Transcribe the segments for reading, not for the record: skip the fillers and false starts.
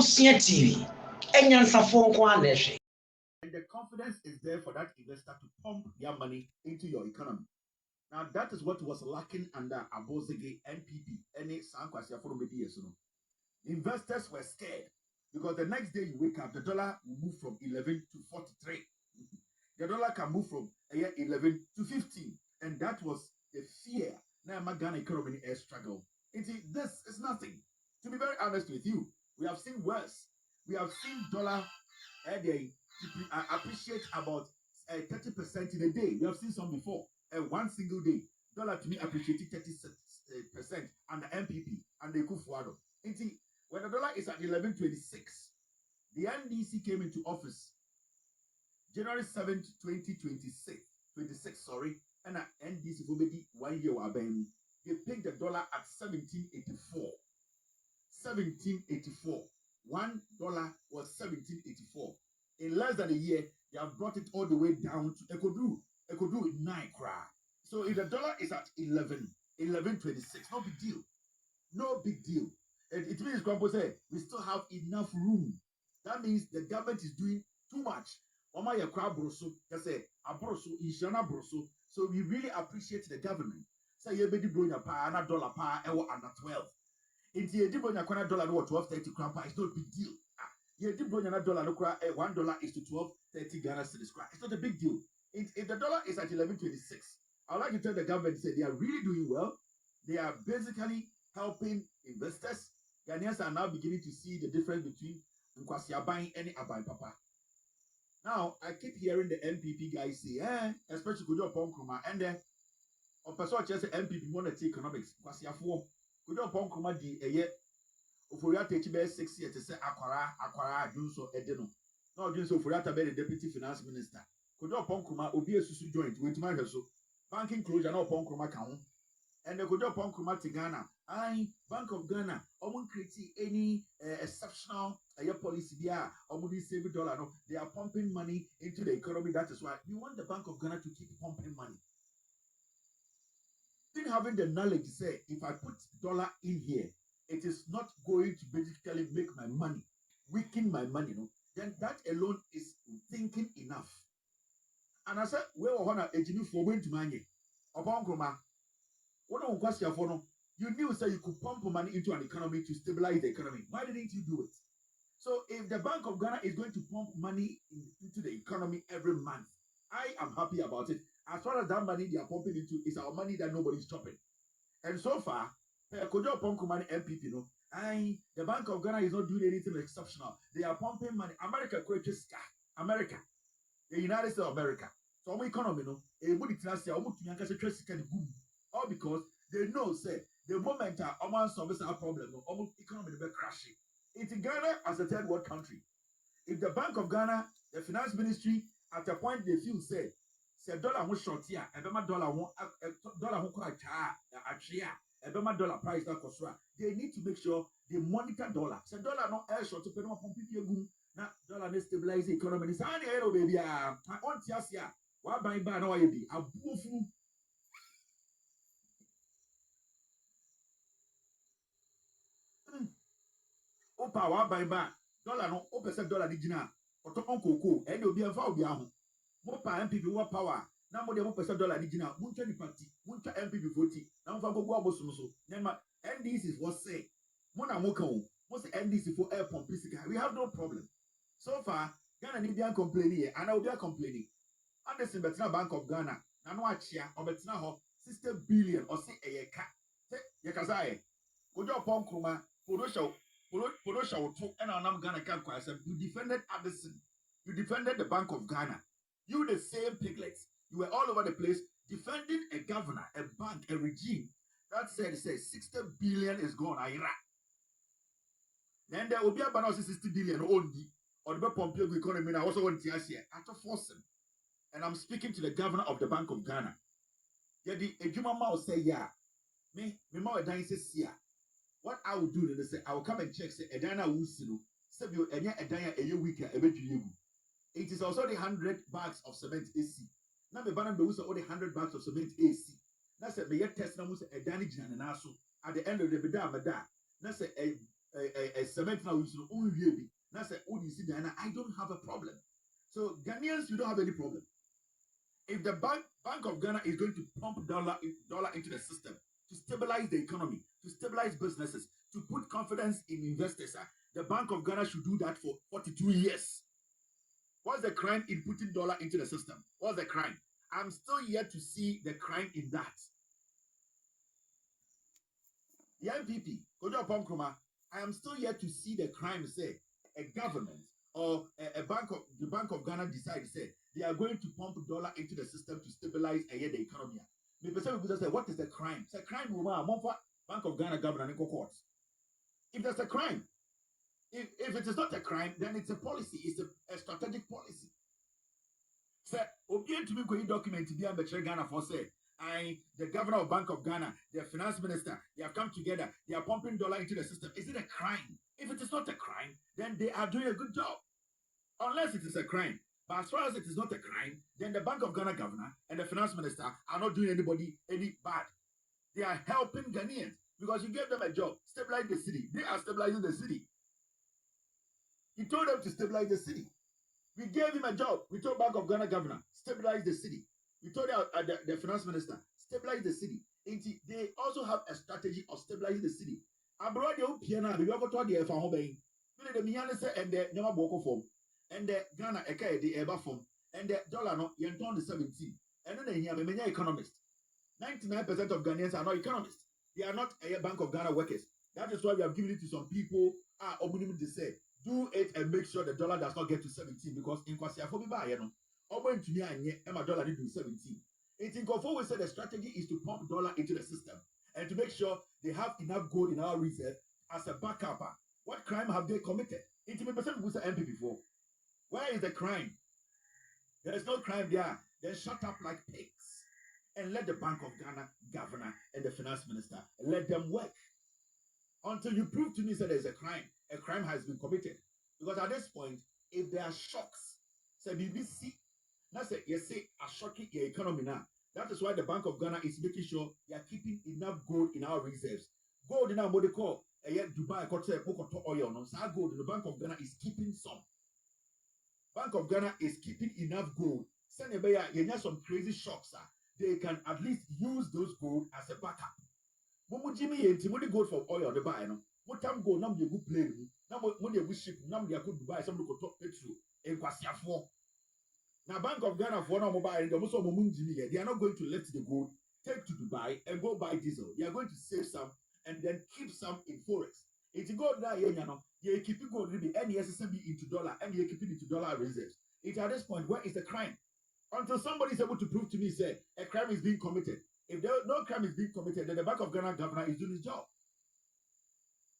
Busia TV. Enyansafo nko anehwe. And the confidence is there for that investor to pump their money into your economy. Now, that is what was lacking under Abozege NPP. Any Sankwasi Afro-Medias. Investors were scared because the next day you wake up, the dollar will move from 11 to 43. The dollar can move from 11 to 15. And that was the fear. Now, my Ghana economy is struggle. This is nothing. To be very honest with you, we have seen worse. We have seen dollar appreciate about 30% in a day. We have seen some before. One single day, dollar to me appreciated 30% under MPP and the Kufuado. When the dollar is at 11.26, the NDC came into office January 7th, 2026, and at NDC for maybe 1 year they picked the dollar at 17.84. 17.84. $1 was 17.84. In less than a year, they have brought it all the way down to Ekodu 9 cra. So if the dollar is at 11.26, no big deal. No big deal. It means Grandpa said we still have enough room. That means the government is doing too much. So we really appreciate the government. Say you be bring a pa dollar pa under 12. If you did $12.30 crapa, it's not a big deal. You did $1 is to 12.30 Ghana cedis. It's not a big deal. If the dollar is at 11.26, I would like to tell the government say they are really doing well. They are basically helping investors. Ghanaians are now beginning to see the difference between Nkwasi buying any Abai Papa. Now, I keep hearing the MPP guys say, especially Kujo Ponkruma, and then on person just MPP monetary economics. Nkwasi Afuo. Kujo Ponkruma di eye. Oforiata echibe 6 years to say Akwara Junso Edeno. No Junso Oforiata be the deputy finance minister. Kujo Ponkruma obi esusu joint with my so banking closure no Ponkruma kan. And the Kujo Ponkruma to Ghana. Bank of Ghana, won't create any exceptional policy there. Save $1. No, they are pumping money into the economy. That is why we want the Bank of Ghana to keep pumping money. Then having the knowledge to say, if I put dollar in here, it is not going to basically make my money, weaken my money. No, then that alone is thinking enough. And I said, we were a genie for going to money. Upon Groma, what on question for no? You knew that you could pump money into an economy to stabilize the economy. Why didn't you do it? So if the Bank of Ghana is going to pump money into the economy every month, I am happy about it. As far as that money they are pumping into is our money that nobody's stopping. And so far, Kojo Ponku money MPP, the Bank of Ghana is not doing anything exceptional. They are pumping money. America creates America, the United States of America. So our economy, all because they know, say, the moment our solves our problem, our economy will be crashing. It's Ghana as a third world country. If the Bank of Ghana, the finance ministry, at a point they feel say dollar was short here, a dollar who quite a dollar price that cost, they need to make sure they monitor dollar. Say dollar no air short to pay no pump people. Now dollar may stabilize the economy. It's only aero baby. I want to ask ya, why buy no way be a boofu. Opa wa buy dollar no $1 digina or to uncle and you'll be a foul biaho. Mopa MPP wa power. Now more than $1 digina, Muncha di party, Muncha MPP 40. Now for go abosumoso. Nema NDC was say. Mona Moko, most NDC for air pump. We have no problem. So far, Ghana need be complaining and I will be complaining. Anderson Betina Bank of Ghana, Nanoachia, or Betina ho 60 billion or say a yeka. Say Yakazae. Kojo Ponkruma, Podosha took and I'm Ghana camp. I said, you defended Addison. You defended the Bank of Ghana. You the same piglets. You were all over the place defending a governor, a bank, a regime that said 60 billion is gone. Then there will be about 60 billion only or the Pompeo economy. I also want to ask here after forcing. And I'm speaking to the governor of the Bank of Ghana. Yeah, the Ejumama will say, yeah, me ma says, yeah. What I will do is say I will come and check say Edana Wusino, Sabio Enya Edaya a week a bit you. It is also the 100 bags of cement AC. Now the banner be also the 100 bags of cement AC. That's a test na musa Edani Jana Naso at the end of the Beda. That's a a cement now is only that's a I don't have a problem. So Ghanaians, you don't have any problem. If the Bank of Ghana is going to pump dollar into the system to stabilize the economy, to stabilize businesses, to put confidence in investors, the Bank of Ghana should do that for 42 years. What's the crime in putting dollar into the system? What's the crime? I'm still yet to see the crime in that. The MPP, Kojo Pomkroma, I am still yet to see the crime say a government or the Bank of Ghana decides say they are going to pump dollar into the system to stabilize the economy. Maybe some people say, what is the crime? It's a crime, Bank of Ghana governor and courts. If there's a crime, if it is not a crime, then it's a policy, it's a strategic policy. So, obedient to me, going document to be a Ghana for say, the governor of Bank of Ghana, the finance minister, they have come together, they are pumping dollar into the system. Is it a crime? If it is not a crime, then they are doing a good job. Unless it is a crime. But as far as it is not a crime, then the Bank of Ghana governor and the finance minister are not doing anybody any bad. They are helping Ghanaians because you gave them a job, stabilize the city. They are stabilizing the city. You told them to stabilize the city. We gave him a job. We told Bank of Ghana governor, stabilize the city. We told the finance minister, stabilize the city. They also have a strategy of stabilizing the city. Abroad, you piano, we go to the Fahobe. The Mianese and the Namaboko form. And the Ghana, the Eba form. And the dollar, no, you turn the 17. And then you have a many economists. 99% of Ghanaians are not economists. They are not a Bank of Ghana workers. That is why we have given it to some people. They say, do it and make sure the dollar does not get to 17 because in Kwasiafobi ba ye no obo ntumi anye e ma dollar do 17. It in Kofo we say the strategy is to pump dollar into the system and to make sure they have enough gold in our reserve as a backup. What crime have they committed? It may be people say MP before. Where is the crime? There is no crime there. Then shut up like pigs and let the Bank of Ghana governor and the finance minister let them work until you prove to me that there's a crime has been committed. Because at this point, if there are shocks, say BBC, that's it, you say a shocking your economy now. That is why the Bank of Ghana is making sure they are keeping enough gold in our reserves. Gold in our what they call Dubai, oil. No, so gold, the Bank of Ghana is keeping some. Bank of Ghana is keeping enough gold. Send you have some crazy shocks. They can at least use those gold as a backup. When Jimmy and gold for oil, the buy no. What time go? Now you go plane. Now when you ship, now you go Dubai. Some go top petrol. And Kwasiafo. Now Bank of Ghana for now mobile and the most of Jimmy. They are not going to let the gold take to Dubai and go buy diesel. They are going to save some and then keep some in forex. If you go there, you know, you keep it gold really any SSB into dollar and you keep it into dollar reserves. It's at this point where is the crime? Until somebody is able to prove to me, say a crime is being committed. If no crime is being committed, then the Bank of Ghana governor is doing his job.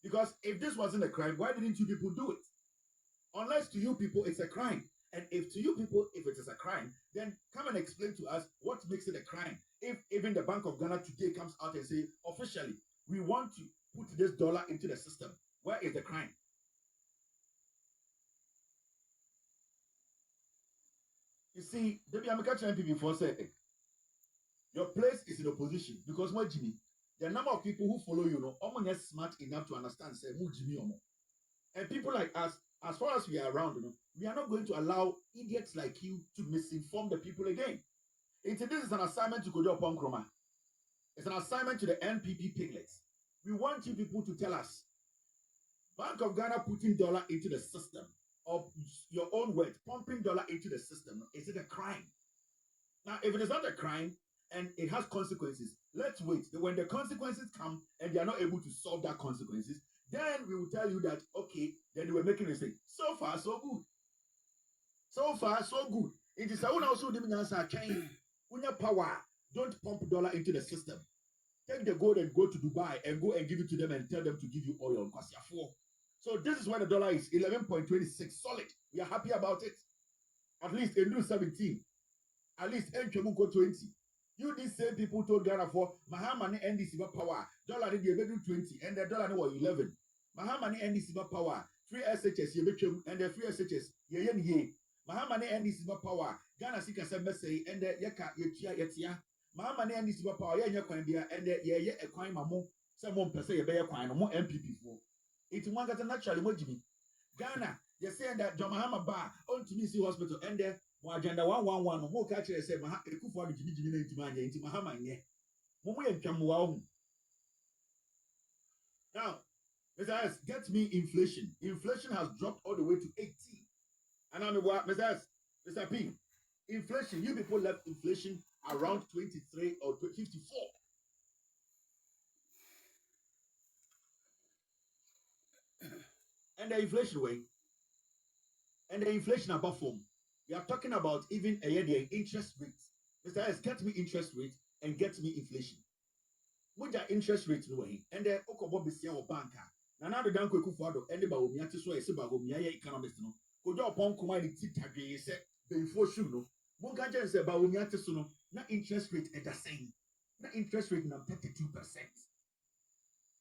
Because if this wasn't a crime, why didn't you people do it? Unless to you people it's a crime. And if to you people, if it is a crime, then come and explain to us what makes it a crime. If even the Bank of Ghana today comes out and say, officially, we want to put this dollar into the system. Where is the crime? You see, I'm catching people before saying, your place is in opposition because what Jimmy, the number of people who follow you know, almost smart enough to understand say Jimmy Omo. And people like us, as far as we are around, you know, we are not going to allow idiots like you to misinform the people again. This is an assignment to Kojo Pomkroma. It's an assignment to the NPP piglets. We want you people to tell us, Bank of Ghana putting dollar into the system, or your own word, pumping dollar into the system, is it a crime? Now, if it is not a crime, and it has consequences, let's wait. When the consequences come and they are not able to solve that consequences, then we will tell you that, okay, then they were making a mistake. So far, so good. So far, so good. It is also the power. Don't pump dollar into the system. Take the gold and go to Dubai and go and give it to them and tell them to give you oil. So this is why the dollar is 11.26 solid. We are happy about it. At least in 17. At least go 20. You these same people told Ghana for Mahama and this power. Dollar did 20 and the dollar was 11. Mahama and this power. Free SHS and the free SHS ye. Mahama and this power. Ghana Sika say and the yaka yetia. Mahama and this power and the ye a crime among someone per se a bear crime more MPP for. It's one that naturally what me. Ghana, you're saying that John Mahama Bar on to see hospital and there agenda 111 more catch say Mahama Ekufu adu Jimmy into man into Mahama nye. Mumu yentwamuwa. Now, Mr. S, get me inflation. Inflation has dropped all the way to 18. And I'm what, Mr. S, Mr. P, inflation, you people left inflation around 23 or 54. And the inflation way, and the inflation above form. We are talking about even a year interest rate. Mr. S, get me interest rate and get me inflation. What the interest rate no way? And the Okobo Bisia or banker. Now the Danko Kufado, and the Bawumia to so a Bawumia economist no. Could you upon command the said before shoe no? Monkaja said Bawumia to so no interest rate at the same. The interest rate now 32%.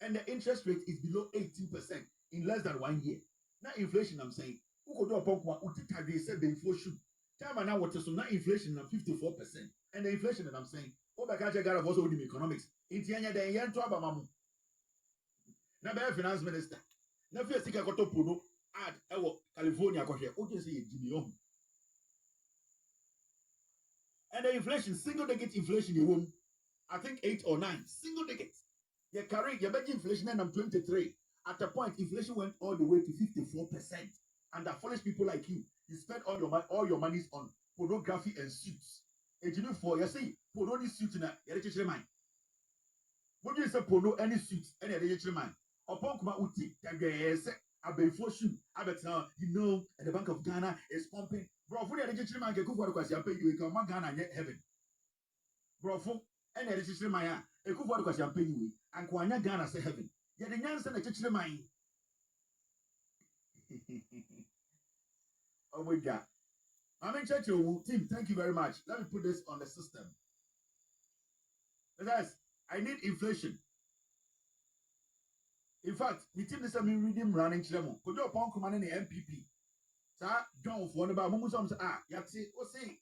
And the interest rate is below 18% in less than 1 year. Now inflation, I'm saying, who could do upon what Utitagri said before shoe? Time and now what is so now inflation now 54%. And the inflation that I'm saying, Obakaja got also with economics. It's Yanya the Yan to Abamamu. Now, the finance minister. Now, if you think I got to Puno, add California, what you say, Jimmy? And the inflation, single digit inflation, you won't, I think 8 or 9, single digit. You carry your budget inflation, and I'm 23. At a point, inflation went all the way to 54%. And the foolish people like you spend all your monies on pornography and suits. And you know, for you see, porno this suit in a mind. What do you say, porno any suits, any other mind? Upon Kuma Uti, Tagase, Abe Foshu, Abet now, you know, and the Bank of Ghana is pumping. Bro, for the education man, go for the question, pay you, come Ghana, yet heaven. Bro, for any education man, a good for the question, pay you, and Kwana Ghana say heaven. Yet the Yanson education mind. Oh, my God. I'm in church, team. Thank you very much. Let me put this on the system. Guys, I need inflation. In fact, we team this reading running chemo. Could you upon command the MPP? Sir, John for one about Mumusum Yati, or say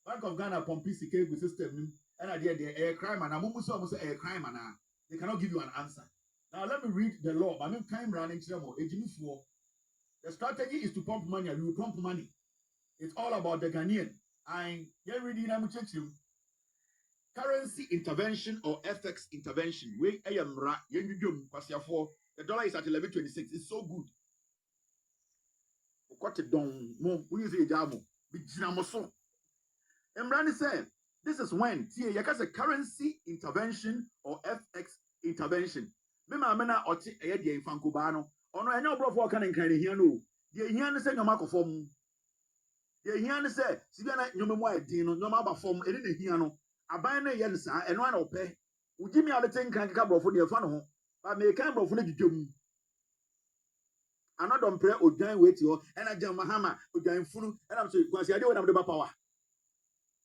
Bank of Ghana Pompi with system and I did the air crime and Mumusum say air crime and they cannot give you an answer. Now let me read the law. I mean, time running chemo. The strategy is to pump money, and you pump money. It's all about the Ghanaian. And you're reading you. Currency intervention or FX intervention. We the dollar is at 11.26. It's so good. Emrani said, this is when a currency intervention or FX intervention. Mema mena oti eye de fankubano. Ono enye obrofo kan nkan ne hia no. De hia ne se nyoma kofom. De hia ne se sibia na nyoma mu adin no nyoma ba fom ene ne hia no. Aban na ye ne sa eno ana ope. Ujimi alete nkan keka brofo de fa no ho. Ba me kan brofo ne didwam. Anodom pre odwan weti ho. Ena jam Mahama odwan funu. Ena am so kwasi ade wona de ba power.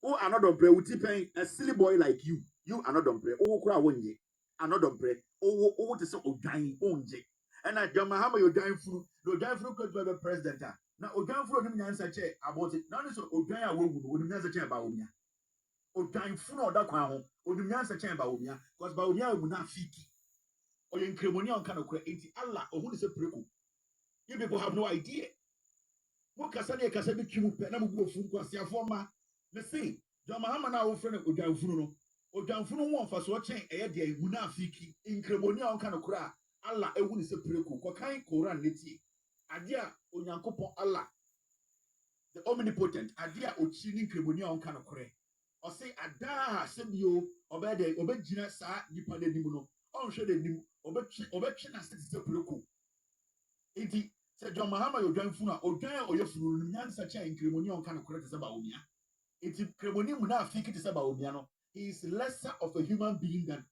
Who anodom pre uti pen a silly boy like you. You anodom pre. O kura wonye. Anodom pre. O te se odwan onje. And I John Mahama, you're dying through could be the president. Now, Ogan through him answer chair about it. None is Ogaya would answer chair Bawumia. Ogan through or that crown, or the answer chair Bawumia, because Bawumia would not fiki. Or in Cremonian kind of create Allah or who is a prequel. You people have no idea. What Cassania Cassabi Q, Penamu Funquasia former. Let's see, John Mahama now friend of Ogan Funo. Ogan Funo one for watching a day, would not fiki in Cremonian kind of cry. Allah ewu ni se preku kwa kain Quran neti adia onyankopon Allah the omnipotent adia ochini krebonia on kan okore o say ada sebio obede obegina sa nipa de nimu no on hwe de nimu obetwe na se preku enti se John Mahama yo dwan funu a odwan a oyefunu no nyansa cha krebonia on kan okore te se ba omia enti krebonia mu na afiki te se ba omia no he is lesser of a human being than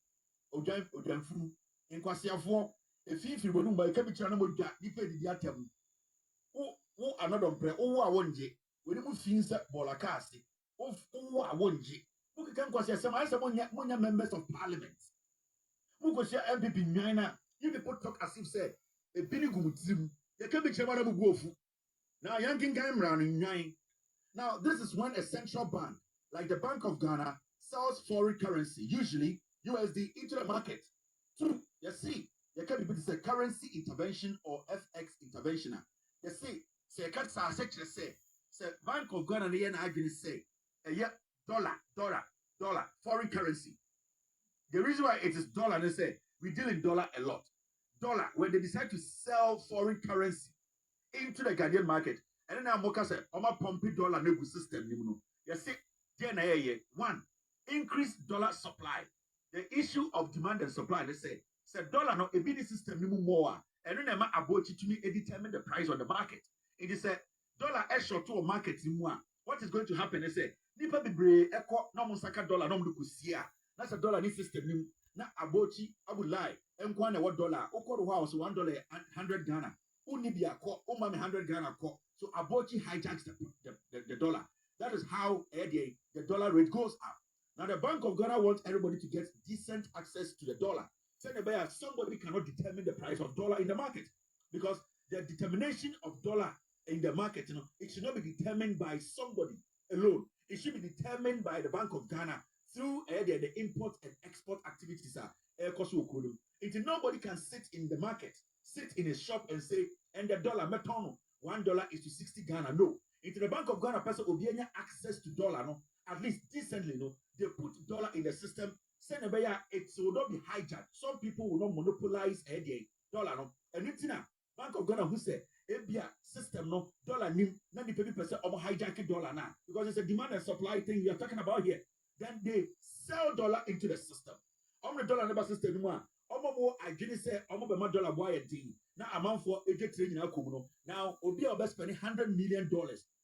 odwan funu enkwasiafo if you don't buy capital no more nipa didi atem wo anodom pre wo a wonje we ni mu finsa bola cast wo a wonje wo kan kwase asem asem monya members of parliament wo go share MPP nwan na you people talk as if say e bini gumutim the capital ma na bu ofu now yankin kan mra no nwan now this is when a central bank like the Bank of Ghana sells foreign currency usually USD into the market. You see You can be say currency intervention or FX intervention. They say can't say Bank of Ghana and I say dollar, foreign currency. The reason why it is dollar, they say we deal in dollar a lot. Dollar, when they decide to sell foreign currency into the Ghanaian market, and then now Moka say, "Oma pumping dollar nego system." You see, one, increase dollar supply. The issue of demand and supply. They say dollar no a bid system more, and thenema abochi to me determine the price on the market. It is a dollar extra to a market what is going to happen? They say nipa bibre eko na musaka dollar no mdu kusia. That's a dollar ni system ni na abochi abulai enkwa na what dollar okoro house $1 100 Ghana. Unibia ko umame 100 Ghana ko. So abochi hijacks the dollar. That is how the dollar rate goes up. Now the Bank of Ghana wants everybody to get decent access to the dollar. Somebody cannot determine the price of dollar in the market because the determination of dollar in the market, it should not be determined by somebody alone. It should be determined by the Bank of Ghana through the import and export activities. Nobody can sit in the market, sit in a shop and say, and the dollar metono, $1 is to 60 Ghana. No. Into the Bank of Ghana person will be any access to dollar, no, at least decently, no. They put dollar in the system. It will not be hijacked. Some people will not monopolize the dollar, no. And it's now Bank of Ghana who said, "Ebia system no dollar nim 90% of hijack dollar now because it's a demand and supply thing we are talking about here." Then they sell dollar into the system. The dollar number system anymore. I didn't say $1 dollar boy a day. Now amount for a training now Obi best spending $100 million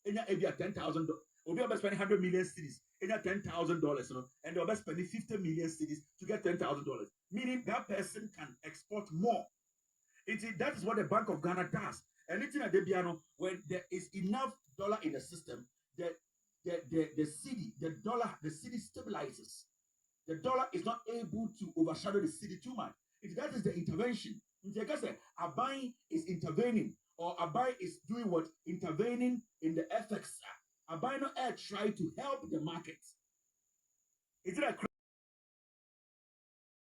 in your $10,000. Obi best spending 100 million cities in your $10,000, and they'll best spending 50 million cities to get $10,000. Meaning that person can export more. That is what the Bank of Ghana does. Anything at Debiano, when there is enough dollar in the system, the city stabilizes. The dollar is not able to overshadow the city too much. That is the intervention. Abai is intervening, or Abai is doing what? Intervening in the FX. Abai no air try to help the market. Is it a